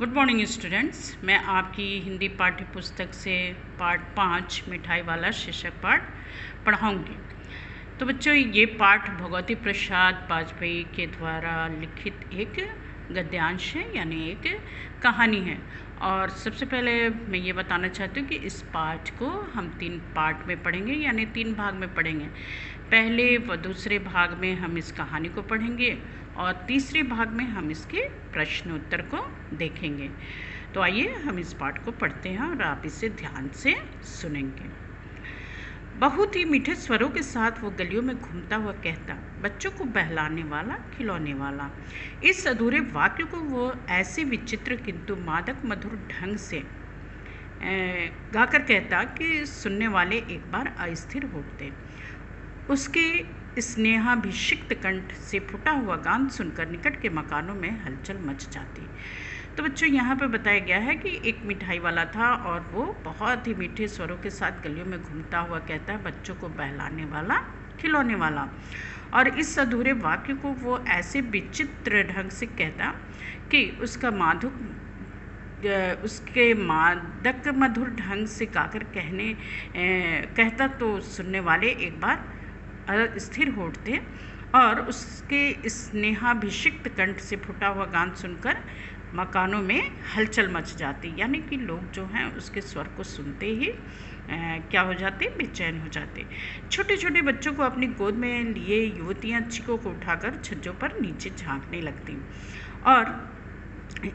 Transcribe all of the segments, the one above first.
Good morning students. मैं आपकी हिंदी पाठ्य पुस्तक से पाठ 5 मिठाई वाला शीर्षक पाठ पढ़ाऊँगी। तो बच्चों, ये पाठ भगवती प्रसाद वाजपेयी के द्वारा लिखित एक गद्यांश है, यानी एक कहानी है। और सबसे पहले मैं ये बताना चाहती हूँ कि इस पाठ को हम 3 पार्ट में पढ़ेंगे, यानी 3 भाग में पढ़ेंगे। पहले व दूसरे भाग में हम इस कहानी को पढ़ेंगे और तीसरे भाग में हम इसके प्रश्न उत्तर को देखेंगे। तो आइए हम इस पाठ को पढ़ते हैं और आप इसे ध्यान से सुनेंगे। बहुत ही मीठे स्वरों के साथ वो गलियों में घूमता हुआ कहता, बच्चों को बहलाने वाला, खिलौने वाला। इस अधूरे वाक्य को वो ऐसे विचित्र किंतु मादक मधुर ढंग से गाकर कहता कि सुनने वाले एक बार अस्थिर हो उठते। उसके स्नेहाभिषिक्त कंठ से फुटा हुआ गान सुनकर निकट के मकानों में हलचल मच जाती। तो बच्चों, यहाँ पे बताया गया है कि एक मिठाई वाला था और वो बहुत ही मीठे स्वरों के साथ गलियों में घूमता हुआ कहता है, बच्चों को बहलाने वाला, खिलौने वाला। और इस अधूरे वाक्य को वो ऐसे विचित्र ढंग से कहता कि उसके मादक मधुर ढंग से गाकर कहता तो सुनने वाले एक बार स्थिर हो उठते और उसके स्नेहाभिषिक्त कंठ से फुटा हुआ गान सुनकर मकानों में हलचल मच जाती। यानी कि लोग जो हैं उसके स्वर को सुनते ही क्या हो जाते, बेचैन हो जाते। छोटे छोटे बच्चों को अपनी गोद में लिए युवतियां चिकों को उठाकर छज्जों पर नीचे झांकने लगती। और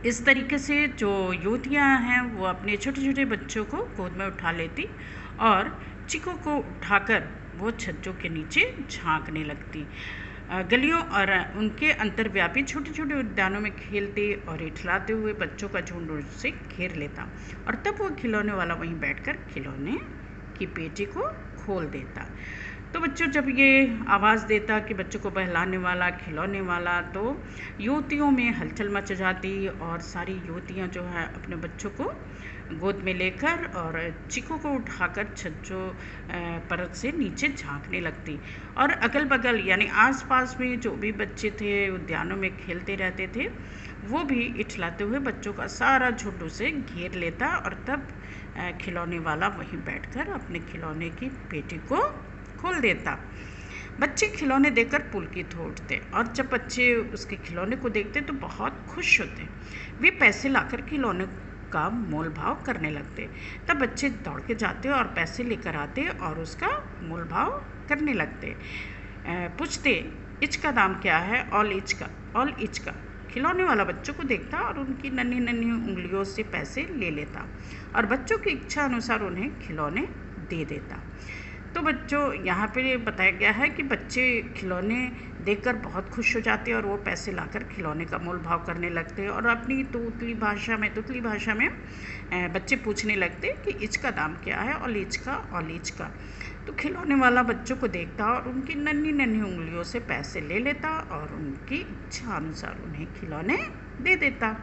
इस तरीके से जो युवतियां हैं वो अपने छोटे छोटे बच्चों को गोद में उठा लेती और चिकों को उठाकर वो छज्जों के नीचे झांकने लगती। गलियों और उनके अंतर्व्यापी छोटे छोटे उद्यानों में खेलते और इठलाते हुए बच्चों का झुंड उससे घेर लेता और तब वो खिलौने वाला वहीं बैठकर खिलौने की पेटी को खोल देता। तो बच्चों, जब ये आवाज़ देता कि बच्चों को बहलाने वाला, खिलौने वाला, तो युवतियों में हलचल मच जाती और सारी युवतियां जो है अपने बच्चों को गोद में लेकर और चिकों को उठाकर छज्जों पर से नीचे झांकने लगती। और अगल बगल यानी आसपास में जो भी बच्चे थे उद्यानों में खेलते रहते थे, वो भी इठलाते हुए बच्चों का सारा झुंड उसे घेर लेता और तब खिलौने वाला वहीं बैठकर अपने खिलौने की पेटी को खोल देता। बच्चे खिलौने देखकर पुलकित हो उठते और जब बच्चे उसके खिलौने को देखते तो बहुत खुश होते। वे पैसे लाकर खिलौने का मोल भाव करने लगते। तब बच्चे दौड़ के जाते और पैसे लेकर आते और उसका मोल भाव करने लगते। पूछते, इंच का दाम क्या है? ऑल इंच का। खिलौने वाला बच्चों को देखता और उनकी नन्ही नन्ही उंगलियों से पैसे ले लेता और बच्चों की इच्छा अनुसार उन्हें खिलौने दे देता। तो बच्चों, यहाँ पे बताया गया है कि बच्चे खिलौने देखकर बहुत खुश हो जाते और वो पैसे लाकर खिलौने का मोल भाव करने लगते और अपनी तुतली भाषा में बच्चे पूछने लगते कि इंच का दाम क्या है? ऑल इंच का। तो खिलौने वाला बच्चों को देखता और उनकी नन्ही नन्ही उंगलियों से पैसे ले लेता और उनकी इच्छा अनुसार उन्हें खिलौने दे देता।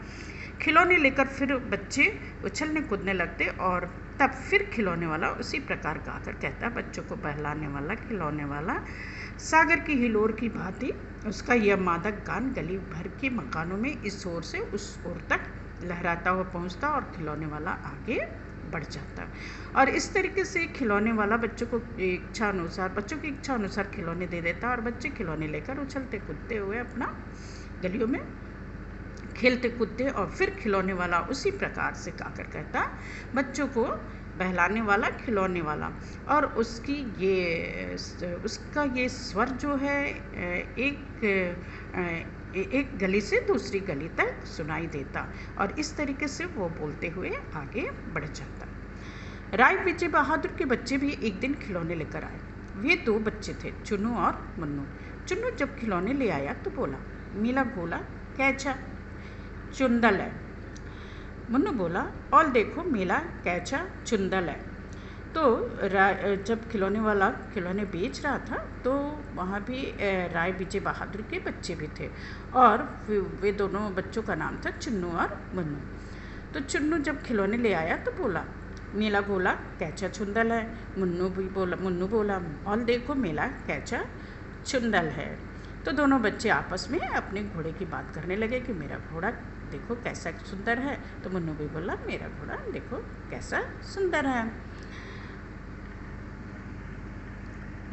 खिलौने लेकर फिर बच्चे उछलने कूदने लगते और तब फिर खिलौने वाला उसी प्रकार गाकर कहता, बच्चों को बहलाने वाला, खिलौने वाला। सागर की हिलोर की भांति उसका यह मादक गान गली भर के मकानों में इस ओर से उस ओर तक लहराता हुआ पहुंचता और खिलौने वाला आगे बढ़ जाता। और इस तरीके से खिलौने वाला बच्चों की इच्छा अनुसार खिलौने दे देता और बच्चे खिलौने लेकर उछलते कूदते हुए अपना गलियों में खेलते कूदते और फिर खिलौने वाला उसी प्रकार से गाकर कहता, बच्चों को बहलाने वाला, खिलौने वाला। और उसका ये स्वर जो है एक गली से दूसरी गली तक सुनाई देता और इस तरीके से वो बोलते हुए आगे बढ़ जाता। राय विजय बहादुर के बच्चे भी एक दिन खिलौने लेकर आए। वे 2 बच्चे थे, चुन्नू और मुन्नू। चुन्नू जब खिलौने ले आया तो बोला, मीला गोला कैचा चुंदल है। मुन्नू बोला, और देखो मेला कैचा चुंदल है। तो जब खिलौने वाला खिलौने बेच रहा था तो वहाँ भी राय विजय बहादुर के बच्चे भी थे और वे दोनों बच्चों का नाम था चुन्नू और मुन्नू। तो चुन्नू जब खिलौने ले आया तो बोला, मेला गोला कैचा चुंदल है। मुन्नू बोला, और देखो मेला कैचा चुंदल है। तो दोनों बच्चे आपस में अपने घोड़े की बात करने लगे कि मेरा घोड़ा देखो कैसा सुंदर है। तो मुन्नू भी बोला मेरा घोड़ा देखो कैसा सुंदर है।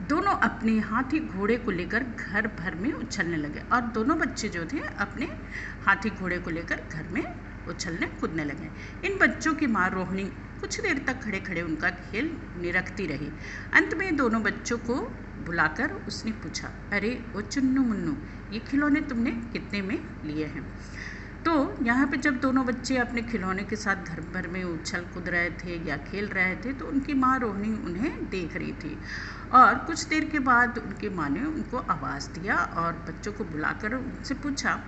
दोनों अपने हाथी घोड़े को लेकर घर भर में उछलने लगे और दोनों बच्चे जो थे अपने हाथी घोड़े को लेकर घर में उछलने कूदने लगे। इन बच्चों की माँ रोहिणी कुछ देर तक खड़े खड़े उनका खेल निरखती रही। अंत में दोनों बच्चों को बुलाकर उसने पूछा, अरे ओ चुन्नू मुन्नू, ये खिलौने तुमने कितने में लिए हैं? तो यहाँ पे जब दोनों बच्चे अपने खिलौने के साथ घर भर में उछल कूद रहे थे या खेल रहे थे तो उनकी माँ रोहिणी उन्हें देख रही थी और कुछ देर के बाद उनकी माँ ने उनको आवाज़ दिया और बच्चों को बुलाकर उनसे पूछा,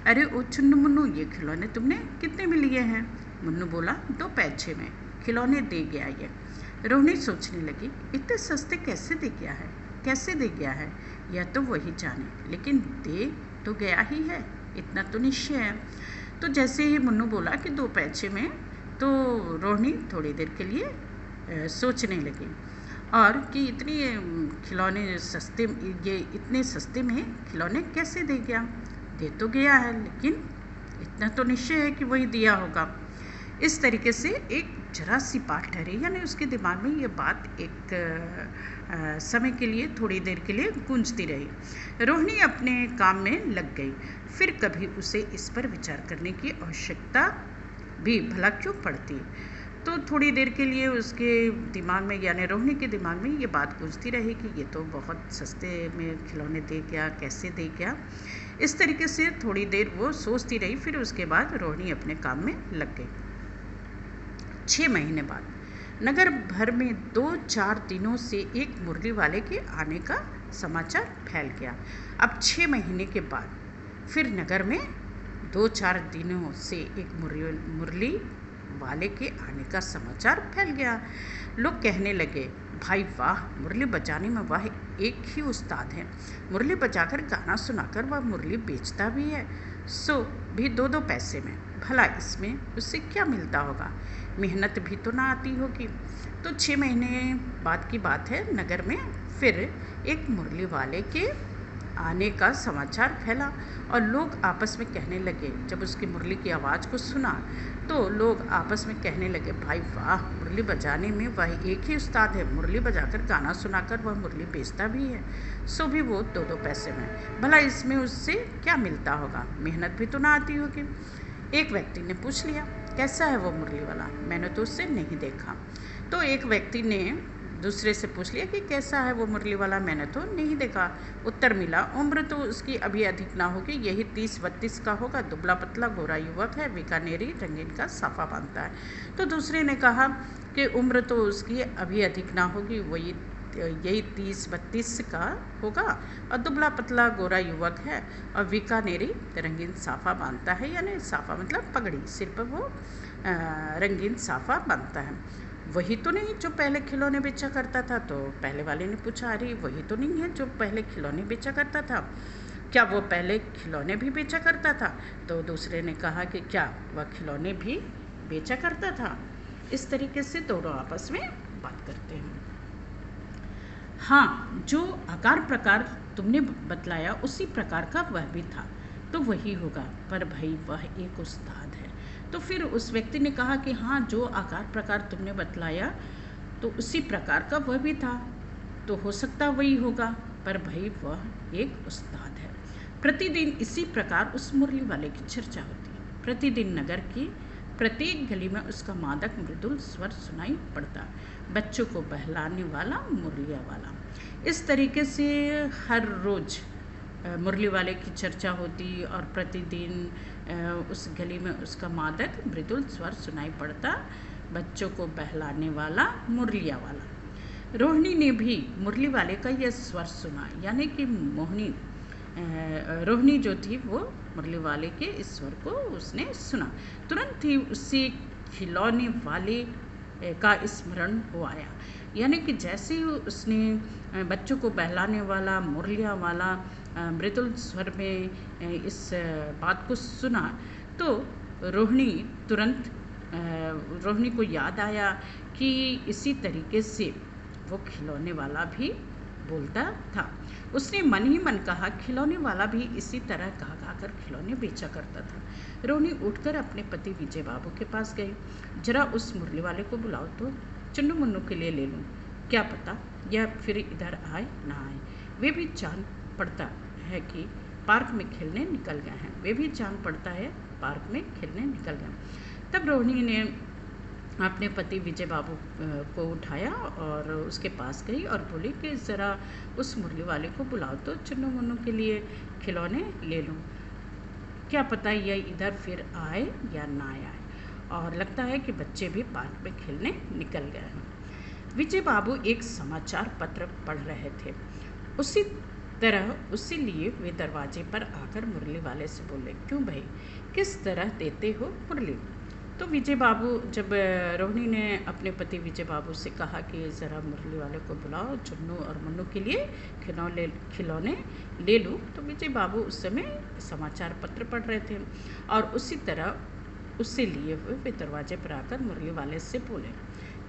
अरे ओ चुन्नू मुन्नू, ये खिलौने तुमने कितने में लिए हैं? मुन्नू बोला 2 पैसे में खिलौने दे गया ये। रोहिणी सोचने लगी, इतने सस्ते कैसे दे गया है, कैसे दे गया है, यह तो वही जाने, लेकिन दे तो गया ही है, इतना तो निश्चय है। तो जैसे ही मुन्नू बोला कि 2 पैसे में, तो रोहिणी थोड़ी देर के लिए सोचने लगी और कि इतनी खिलौने सस्ते, ये इतने सस्ते में खिलौने कैसे दे गया? दे तो गया है, लेकिन इतना तो निश्चय है कि वही दिया होगा। इस तरीके से एक जरा सी बात ठहरी, यानी उसके दिमाग में ये बात एक समय के लिए, थोड़ी देर के लिए गूंजती रही। रोहिणी अपने काम में लग गई। फिर कभी उसे इस पर विचार करने की आवश्यकता भी भला क्यों पड़ती। तो थोड़ी देर के लिए उसके दिमाग में, यानी रोहिणी के दिमाग में ये बात गूंजती रही कि ये तो बहुत सस्ते में खिलौने दे गया, कैसे दे गया। इस तरीके से थोड़ी देर वो सोचती रही। फिर उसके बाद रोहिणी अपने काम में लग गई। 6 महीने बाद नगर भर में 2-4 दिनों से एक मुरली वाले के आने का समाचार फैल गया। अब 6 महीने के बाद फिर नगर में 2-4 दिनों से एक मुरली वाले के आने का समाचार फैल गया। लोग कहने लगे, भाई वाह, मुरली बजाने में वह एक ही उस्ताद है, मुरली बजाकर गाना सुनाकर वह मुरली बेचता भी है, सो भी 2-2 पैसे में। भला इसमें उससे क्या मिलता होगा, मेहनत भी तो ना आती होगी। तो 6 महीने बाद की बात है, नगर में फिर एक मुरली वाले के आने का समाचार फैला और लोग आपस में कहने लगे, जब उसकी मुरली की आवाज़ को सुना तो लोग आपस में कहने लगे, भाई वाह, मुरली बजाने में वह एक ही उस्ताद है, मुरली बजाकर गाना सुनाकर वह मुरली बेचता भी है, सो भी वो 2-2 पैसे में। भला इसमें उससे क्या मिलता होगा, मेहनत भी तो ना आती होगी। एक व्यक्ति ने पूछ लिया, कैसा है वो मुरली वाला, मैंने तो उससे नहीं देखा। तो एक व्यक्ति ने दूसरे से पूछ लिया कि कैसा है वो मुरली वाला, मैंने तो नहीं देखा। उत्तर मिला, उम्र तो उसकी अभी अधिक ना होगी, यही 30-32 का होगा, दुबला पतला गोरा युवक है, बीकानेरी, रंगीन का साफा बांधता है। तो दूसरे ने कहा कि उम्र तो उसकी अभी अधिक ना होगी, वही यही 30-32 का होगा और दुबला पतला गोरा युवक है और बीकानेरी रंगीन साफा बांधता है, यानी साफा मतलब पगड़ी, सिर पर वो रंगीन साफा बांधता है। वही तो नहीं जो पहले खिलौने बेचा करता था। तो पहले वाले ने पूछा, अरे वही तो नहीं है जो पहले खिलौने बेचा करता था, क्या वो पहले खिलौने भी बेचा करता था? तो दूसरे ने कहा कि क्या वह खिलौने भी बेचा करता था। इस तरीके से दोनों आपस में बात करते हैं। हाँ, जो आकार प्रकार तुमने बतलाया उसी प्रकार का वह भी था, तो वही होगा, पर भाई वह एक उस्ताद है। तो फिर उस व्यक्ति ने कहा कि हाँ, जो आकार प्रकार तुमने बतलाया तो उसी प्रकार का वह भी था, तो हो सकता वही होगा, पर भाई वह एक उस्ताद है। प्रतिदिन इसी प्रकार उस मुरली वाले की चर्चा होती है। प्रतिदिन नगर की प्रत्येक गली में उसका मादक मृदुल स्वर सुनाई पड़ता, बच्चों को बहलाने वाला मुरलिया वाला। इस तरीके से हर रोज़ मुरली वाले की चर्चा होती और प्रतिदिन उस गली में उसका मादक मृदुल स्वर सुनाई पड़ता, बच्चों को बहलाने वाला मुरलिया वाला। रोहिणी ने भी मुरली वाले का यह स्वर सुना, यानी कि रोहिणी जो थी वो मुरली वाले के इस स्वर को उसने सुना। तुरंत ही उसे खिलौने वाले का स्मरण हो आया, यानी कि जैसे ही उसने बच्चों को बहलाने वाला मुरलिया वाला मृदुल स्वर में इस बात को सुना तो रोहिणी को याद आया कि इसी तरीके से वो खिलौने वाला भी बोलता था। उसने मन ही मन कहा, खिलौने वाला भी इसी तरह गा कर खिलौने बेचा करता था। रोहिणी उठकर अपने पति विजय बाबू के पास गई। जरा उस मुरली वाले को बुलाओ तो चुन्नू मुन्नू के लिए ले लूँ, क्या पता यह फिर इधर आए ना आए। वे भी जान पड़ता है कि पार्क में खेलने निकल गए हैं। तब रोहिणी ने अपने पति विजय बाबू को उठाया और उसके पास गई और बोली कि ज़रा उस मुरली वाले को बुलाओ तो चुन्नू मुन्नू के लिए खिलौने ले लूँ, क्या पता यह इधर फिर आए या ना आए, और लगता है कि बच्चे भी पार्क में खेलने निकल गए हैं। विजय बाबू एक समाचार पत्र पढ़ रहे थे। उसी लिए वे दरवाजे पर आकर मुरली वाले से बोले, क्यों भाई, किस तरह देते हो मुरली? तो विजय बाबू, जब रोहिणी ने अपने पति विजय बाबू से कहा कि ज़रा मुरली वाले को बुलाओ, चुन्नू और मुन्नू के लिए खिलौने ले लूँ, तो विजय बाबू उस समय समाचार पत्र पढ़ रहे थे और उससे लिए हुए वे दरवाजे पर आकर मुरली वाले से बोले,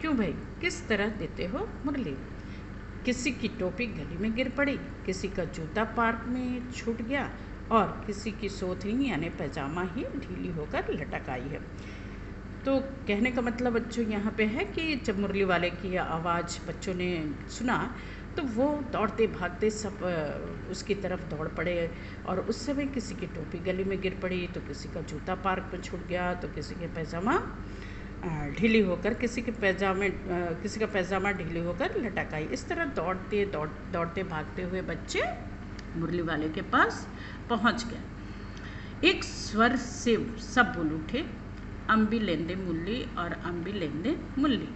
क्यों भाई, किस तरह देते हो मुरली? किसी की टोपी गली में गिर पड़ी, किसी का जूता पार्क में छूट गया और किसी की सोथनी यानी पैजामा ही ढीली होकर लटक आई है। तो कहने का मतलब बच्चों यहाँ पे है कि जब मुरली वाले की आवाज़ बच्चों ने सुना तो वो दौड़ते भागते सब उसकी तरफ दौड़ पड़े और उस समय किसी की टोपी गली में गिर पड़ी, तो किसी का जूता पार्क में छूट गया, तो किसी का पैजामा ढीली होकर लटक आई। इस तरह दौड़ते भागते हुए बच्चे मुरली वाले के पास पहुंच गए। एक स्वर से सब बोल उठे, अम्बी लेंदे मुरली और अम्बी लेंदे मुरली।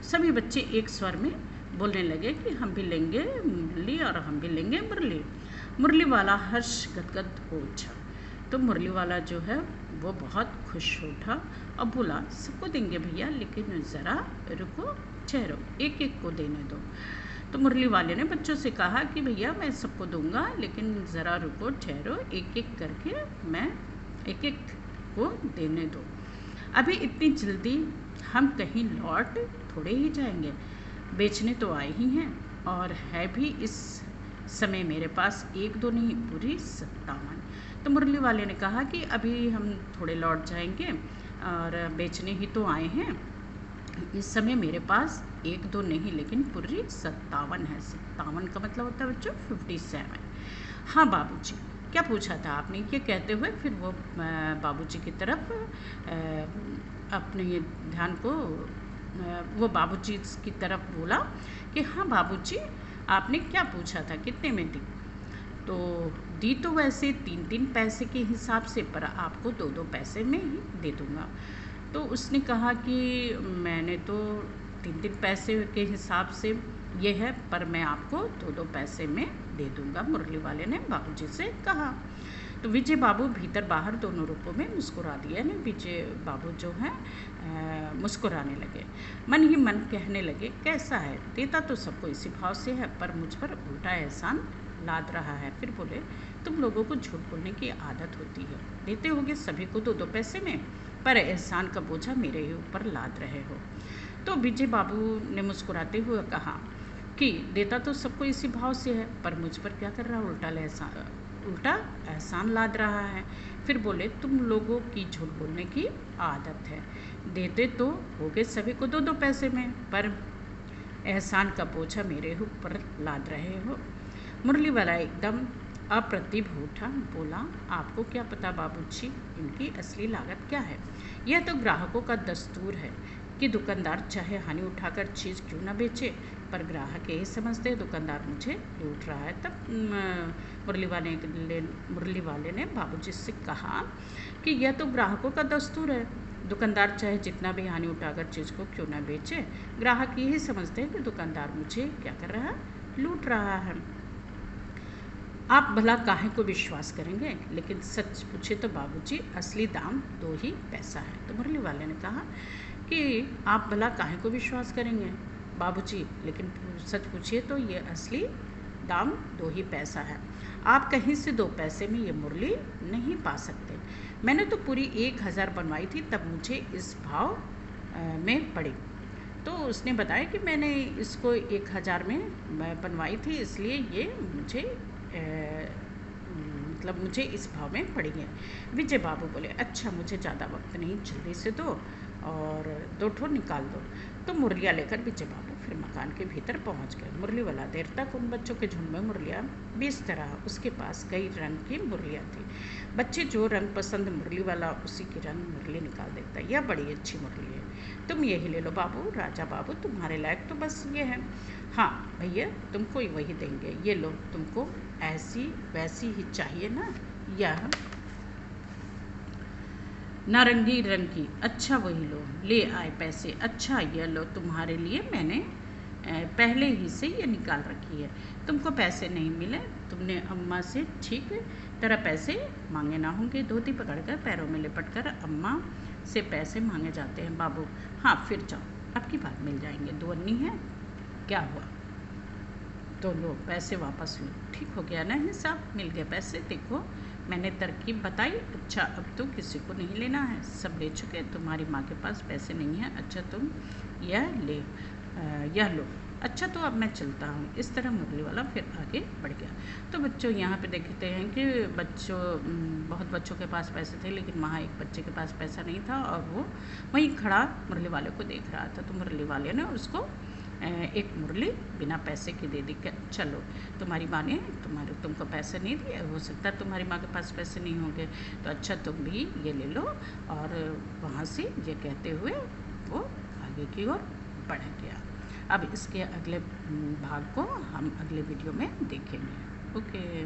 सभी बच्चे एक स्वर में बोलने लगे कि हम भी लेंगे मुरली और हम भी लेंगे मुरली। मुरली वाला हर्ष गदगद हो उठा। तो मुरली वाला जो है वो बहुत खुश उठा और बोला, सबको देंगे भैया, लेकिन ज़रा रुको, ठहरो, एक एक को देने दो। तो मुरली वाले ने बच्चों से कहा कि भैया मैं सबको दूंगा, लेकिन ज़रा रुको, ठहरो, एक एक करके मैं एक एक को देने दो। अभी इतनी जल्दी हम कहीं लौट थोड़े ही जाएंगे, बेचने तो आए ही हैं, और है भी इस समय मेरे पास एक दो नहीं, पूरी 57। तो मुरली वाले ने कहा कि अभी हम थोड़े लौट जाएंगे और बेचने ही तो आए हैं, इस समय मेरे पास एक दो नहीं लेकिन पूरी 57 है। 57 का मतलब होता है बच्चों 57। हाँ बाबूजी, क्या पूछा था आपने? ये कहते हुए फिर वो बाबूजी की तरफ अपने ध्यान को वो बाबूजी की तरफ बोला कि हाँ बाबूजी, आपने क्या पूछा था, कितने में दी? तो दी तो वैसे 3-3 पैसे के हिसाब से, पर आपको 2-2 पैसे में ही दे दूँगा। तो उसने कहा कि मैंने तो 3-3 पैसे के हिसाब से ये है, पर मैं आपको 2-2 पैसे में दे दूँगा, मुरली वाले ने बाबूजी से कहा। तो विजय बाबू भीतर बाहर दोनों रूपों में मुस्कुरा दिया ने विजय बाबू जो हैं मुस्कुराने लगे। मन ही मन कहने लगे, कैसा है, देता तो सबको इसी भाव से है, पर मुझ पर उल्टा एहसान लाद रहा है। फिर बोले, तुम लोगों को झूठ बोलने की आदत होती है, देते होगे सभी को 2-2 पैसे में, पर एहसान का बोझा मेरे ही ऊपर लाद रहे हो। तो विजय बाबू ने मुस्कुराते हुए कहा कि देता तो सबको इसी भाव से है, पर मुझ पर क्या कर रहा, उल्टा एहसान लाद रहा है। फिर बोले, तुम लोगों की झूठ बोलने की आदत है, देते तो होगे सभी को 2-2 पैसे में, पर एहसान का बोझा मेरे ऊपर लाद रहे हो। मुरली वाला एकदम अप्रतिभ उठा, बोला, आपको क्या पता बाबूजी, इनकी असली लागत क्या है? यह तो ग्राहकों का दस्तूर है कि दुकानदार चाहे हानि उठाकर चीज़ क्यों ना बेचे, पर ग्राहक यही समझते हैं दुकानदार मुझे लूट रहा है। तब मुरली वाले ने बाबूजी से कहा कि यह तो ग्राहकों का दस्तूर है, दुकानदार चाहे जितना भी हानि उठाकर चीज़ को क्यों ना बेचे, ग्राहक यही समझते हैं कि दुकानदार मुझे क्या कर रहा है, लूट रहा है। आप भला काहे को विश्वास करेंगे, लेकिन सच पूछे तो बाबूजी असली दाम 2 ही पैसा है। तो मुरली वाले ने कहा कि आप भला काहे को विश्वास करेंगे बाबूजी, लेकिन सच पूछिए तो ये असली दाम 2 ही पैसा है। आप कहीं से 2 पैसे में ये मुरली नहीं पा सकते। मैंने तो पूरी 1000 बनवाई थी, तब मुझे इस भाव में पड़ी। तो उसने बताया कि मैंने इसको 1000 में बनवाई थी, इसलिए ये मुझे मतलब मुझे इस भाव में पड़ी है। विजय बाबू बोले, अच्छा मुझे ज़्यादा वक्त नहीं, जल्दी से दो और 2 ठो निकाल दो। तो मुरलियाँ लेकर विजय बाबू फिर मकान के भीतर पहुंच गए। मुरली वाला देर तक उन बच्चों के झुंड में मुरलियाँ बेचता रहा। उसके पास कई रंग की मुरलियाँ थी। बच्चे जो रंग पसंद, मुरली वाला उसी की रंग मुरली निकाल देता। यह बड़ी अच्छी मुरली है, तुम यही ले लो बाबू। राजा बाबू, तुम्हारे लायक तो बस ये है। हाँ भैया, तुमको वही देंगे, ये लो। तुमको ऐसी वैसी ही चाहिए ना? यह नारंगी रंग की, अच्छा वही लो। ले आए पैसे, अच्छा यह लो, तुम्हारे लिए मैंने पहले ही से ये निकाल रखी है। तुमको पैसे नहीं मिले, तुमने अम्मा से ठीक तरह पैसे मांगे ना होंगे। धोती पकड़कर पैरों में लिपट कर अम्मा से पैसे मांगे जाते हैं बाबू। हाँ फिर जाओ, आपकी बात मिल जाएंगे। 2 अन्नी है, क्या हुआ? तो लो पैसे वापस लो। ठीक हो गया ना हिसाब, मिल गए पैसे। देखो मैंने तरकीब बताई। अच्छा अब तो किसी को नहीं लेना है, सब ले चुके। तुम्हारी माँ के पास पैसे नहीं हैं, अच्छा तुम यह लो। अच्छा तो अब मैं चलता हूँ। इस तरह मुरली वाला फिर आगे बढ़ गया। तो बच्चों यहाँ पे देखते हैं कि बहुत बच्चों के पास पैसे थे, लेकिन वहाँ एक बच्चे के पास पैसा नहीं था और वो वहीं खड़ा मुरली वाले को देख रहा था। तो मुरली वाले ने उसको एक मुरली बिना पैसे की दे दी। चलो, तुम्हारी माँ ने तुमको पैसे नहीं दिए, हो सकता है तुम्हारी माँ के पास पैसे नहीं होंगे, तो अच्छा तुम भी ये ले लो। और वहाँ से ये कहते हुए वो आगे की ओर बढ़ गया। अब इसके अगले भाग को हम अगले वीडियो में देखेंगे। ओके।